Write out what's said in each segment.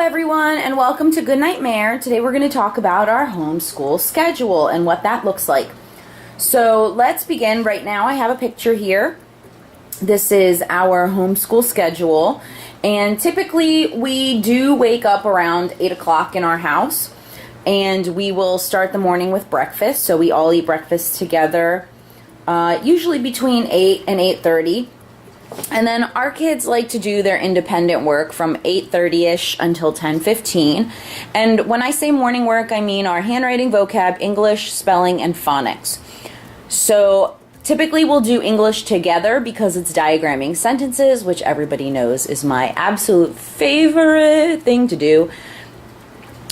everyone, and welcome to Good Nightmare. Today we're going to talk about our homeschool schedule and what that looks like. So let's begin. Right now I have a picture here. This is our homeschool schedule, and typically we do wake up around 8 o'clock in our house, and we will start the morning with breakfast. So we all eat breakfast together, usually between 8 and 8:30. And then our kids like to do their independent work from 8:30ish until 10:15. And when I say morning work, I mean our handwriting, vocab, English, spelling, and phonics. So typically we'll do English together because it's diagramming sentences, which everybody knows is my absolute favorite thing to do.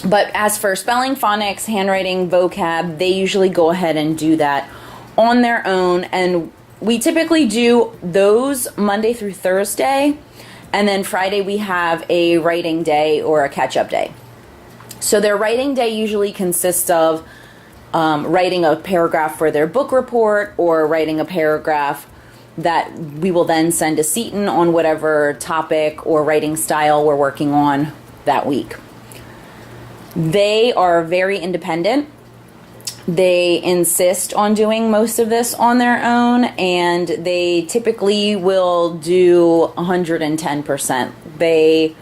But as for spelling, phonics, handwriting, vocab, they usually go ahead and do that on their own, and we typically do those Monday through Thursday, and then Friday we have a writing day or a catch-up day. So their writing day usually consists of writing a paragraph for their book report, or writing a paragraph that we will then send to Seton on whatever topic or writing style we're working on that week. They are very independent. They insist on doing most of this on their own, and they typically will do 110%. They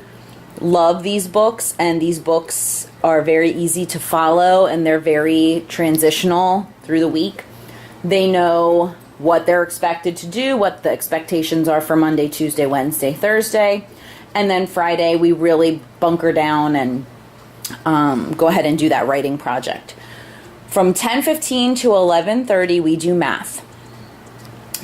love these books, and these books are very easy to follow, and they're very transitional through the week. They know what they're expected to do, what the expectations are for Monday, Tuesday, Wednesday, Thursday, and then Friday we really bunker down and go ahead and do that writing project. From 10:15 to 11:30, we do math.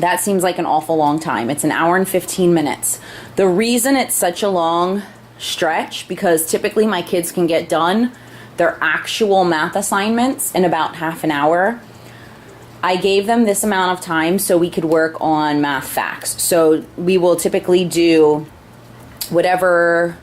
That seems like an awful long time. It's an hour and 15 minutes. The reason it's such a long stretch, because typically my kids can get done their actual math assignments in about half an hour. I gave them this amount of time so we could work on math facts. So we will typically do whatever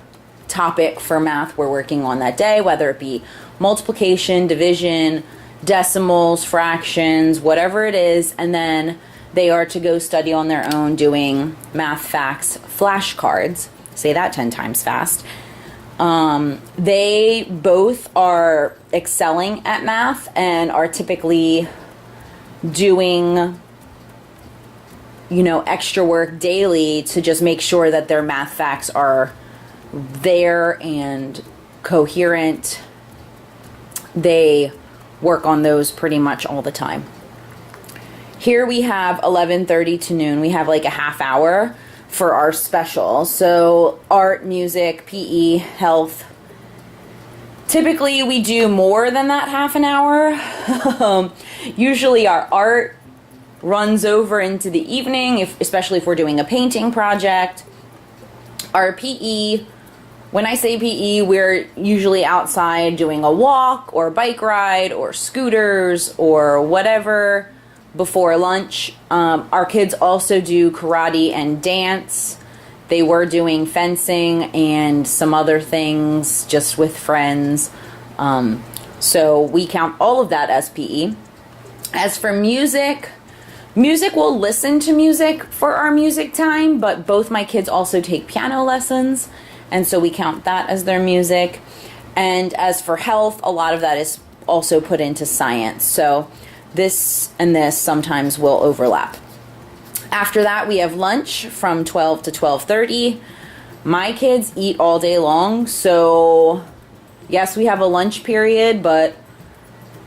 topic for math we're working on that day, whether it be multiplication, division, decimals, fractions, whatever it is, and then they are to go study on their own doing math facts flashcards. Say that 10 times fast. They both are excelling at math and are typically doing, extra work daily to just make sure that their math facts are there and coherent. They work on those pretty much all the time. Here we have 11:30 to noon. We have like a half hour for our special. So art, music, PE, health. Typically we do more than that half an hour. Usually our art runs over into the evening, especially if we're doing a painting project. Our PE, when I say PE, we're usually outside doing a walk or bike ride or scooters or whatever before lunch. Our kids also do karate and dance. They were doing fencing and some other things just with friends. So we count all of that as PE. As for music, we'll listen to music for our music time, but both my kids also take piano lessons, and so we count that as their music. And as for health, a lot of that is also put into science. So this and this sometimes will overlap. After that, we have lunch from 12 to 12:30. My kids eat all day long, so yes, we have a lunch period, but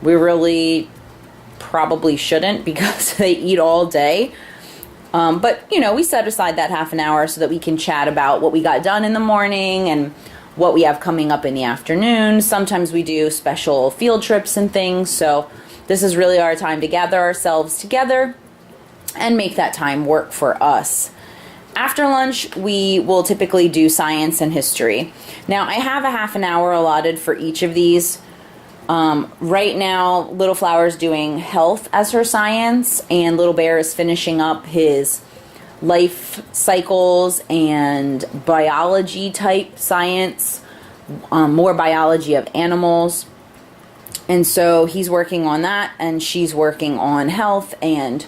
we really probably shouldn't because they eat all day. But, we set aside that half an hour so that we can chat about what we got done in the morning and what we have coming up in the afternoon. Sometimes we do special field trips and things, so this is really our time to gather ourselves together and make that time work for us. After lunch, we will typically do science and history. Now, I have a half an hour allotted for each of these. Right now, Little Flower's doing health as her science, and Little Bear is finishing up his life cycles and biology type science, more biology of animals. And so he's working on that, and she's working on health and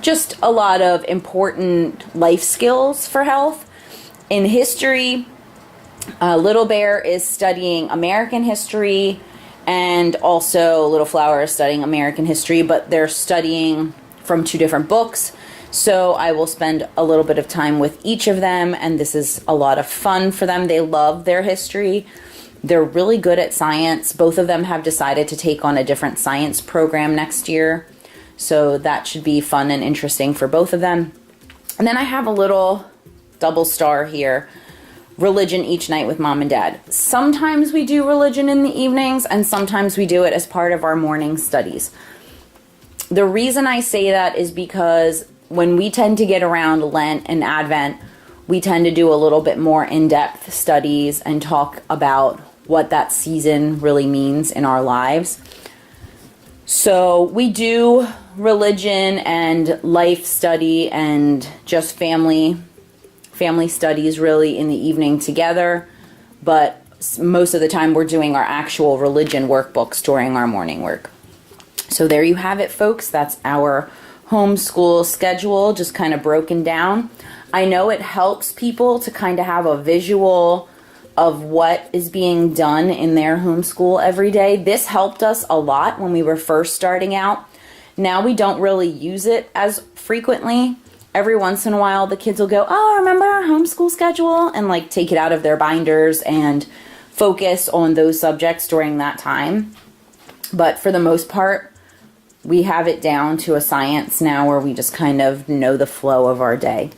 just a lot of important life skills for health. In history, Little Bear is studying American history, and also Little Flower is studying American history, but they're studying from 2 different books. So I will spend a little bit of time with each of them, and this is a lot of fun for them. They love their history. They're really good at science. Both of them have decided to take on a different science program next year. So that should be fun and interesting for both of them. And then I have a little double star here. Religion each night with Mom and Dad. Sometimes we do religion in the evenings, and sometimes we do it as part of our morning studies. The reason I say that is because when we tend to get around Lent and Advent, we tend to do a little bit more in-depth studies and talk about what that season really means in our lives. So we do religion and life study and just family studies really in the evening together, but most of the time we're doing our actual religion workbooks during our morning work. So there you have it, folks. That's our homeschool schedule, just kind of broken down. I know it helps people to kind of have a visual of what is being done in their homeschool every day. This helped us a lot when we were first starting out. Now we don't really use it as frequently. Every once in a while, the kids will go, oh, remember our homeschool schedule? And like take it out of their binders and focus on those subjects during that time. But for the most part, we have it down to a science now where we just kind of know the flow of our day.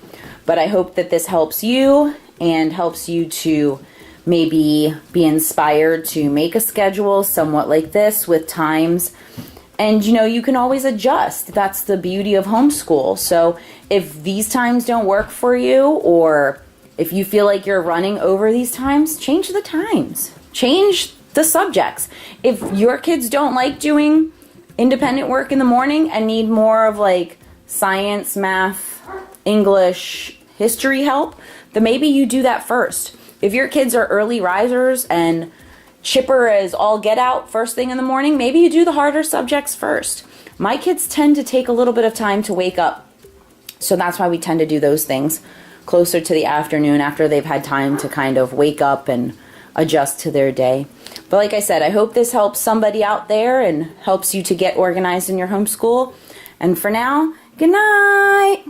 But I hope that this helps you and helps you to maybe be inspired to make a schedule somewhat like this with times. And, you can always adjust. That's the beauty of homeschool. So if these times don't work for you, or if you feel like you're running over these times, change the times. Change the subjects. If your kids don't like doing independent work in the morning and need more of like science, math, English, history help, then maybe you do that first. If your kids are early risers and chipper as all get out first thing in the morning, maybe you do the harder subjects first. My kids tend to take a little bit of time to wake up, so that's why we tend to do those things closer to the afternoon after they've had time to kind of wake up and adjust to their day. But like I said, I hope this helps somebody out there and helps you to get organized in your homeschool. And for now, good night.